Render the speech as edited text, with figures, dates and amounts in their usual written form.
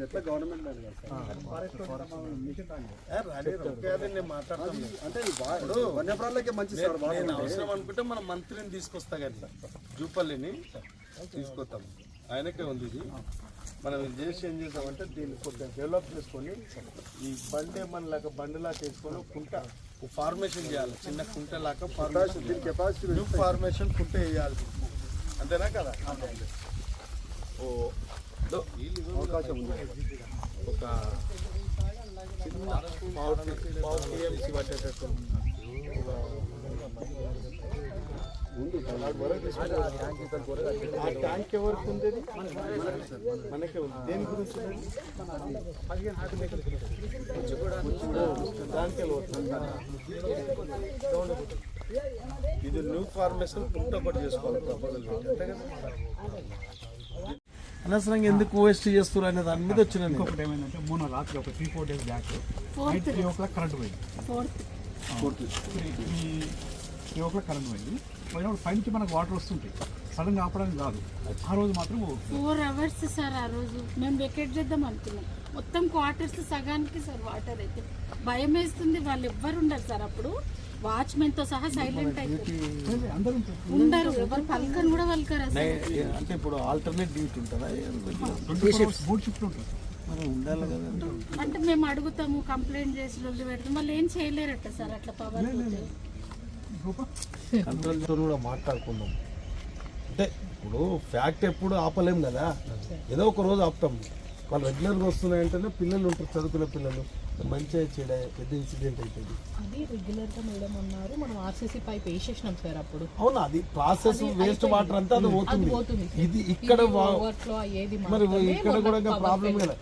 ఎట్లా government land కాదు అంటే వన్యప్రాణులకే మంచి సార్. నేను అవసరం అనుకుంటే మన మంత్రిని తీసుకొస్తా కదా, జూపల్లిని తీసుకొస్తాం, ఆయనకే ఉంది ఇది. మనం ఇది చేసి ఏం చేసామంటే దీన్ని కొద్దిగా డెవలప్ చేసుకొని ఈ బండి మనలాగా బండిలాగా చేసుకొని కుంట ఫార్మేషన్ చేయాలి, చిన్న కుంట లాగా కెపాసిటీ ఫార్మేషన్ కుంట వేయాలి, అంతేనా కదా? అవకాశం ఉంది. ఒక చిన్న పావు టీఎంసీ పట్టేటట్టు ఆ ట్యాంక్ ఎవరికి ఉంది? మనకే ఉంది. దేని గురించి ఇది న్యూ ఫార్మేషన్ కుంట ఒకటి చేసుకోవాలి ప్రపోజల్ పెట్టి, అనవసరంగా ఎందుకు వేస్ట్ చేస్తున్నారు అనే దాని మీద వచ్చిన. ఇంకొకటి ఏమైందంటే మొన్న రాత్రి ఒక 3-4 days back night 3 o'clock current పోయింది. 3 o'clock కరెంట్ పోయింది. పోయినప్పుడు పైనుంచి మనకు వాటర్ వస్తుంటాయి, సడన్గా ఆపడానికి కాదు. ఆ రోజు మాత్రం 4 hours సార్. ఆ రోజు మేము వెకేట్ చేద్దాం అనుకున్నాం, మొత్తం క్వార్టర్స్ సగానికి సార్ వాటర్ అయితే భయం వేస్తుంది. వాళ్ళు ఎవ్వరు ఉండరు సార్, అప్పుడు వాచ్మెన్ తో సహా సైలెంట్ అయిపోయింది, ఉండరు ఎవరు, పలకని కూడా పలకరు అసలు. అంటే ఇప్పుడు ఆల్టర్నేట్ డ్యూటీ ఉంటుందా? 3 shifts ఉంటుంది. ఉండాలి కదా. అంటే మేము అడుగుతాము, కంప్లైంట్ చేసి రోజు పెడతాం, వాళ్ళు ఏం చేయలేరట సార్. అట్లా పవర్ కంట్రోల్ కూడా మాట్లాడుకుందాం. అంటే ఇప్పుడు ఫ్యాక్ట్ ఎప్పుడు ఆపలేం కదా, ఏదో ఒక రోజు ఆపుతాం. వాళ్ళు రెగ్యులర్గా వస్తున్నాయంటేనే పిల్లలు ఉంటారు, చదువుకునే పిల్లలు, మంచిగా చెడ పెద్ద ఇన్సిడెంట్ అవుతుంది. అది రెగ్యులర్ గా మేడం అన్నారు, మనం ఆర్సీసీ పైప్ వేసేసినాం సార్ అప్పుడు. అవునా? అది ప్రాసెస్ వేస్ట్ వాటర్ అంతా అది పోతుంది. ఇది ఇక్కడ మరి ఇక్కడ కూడా ప్రాబ్లం కదా.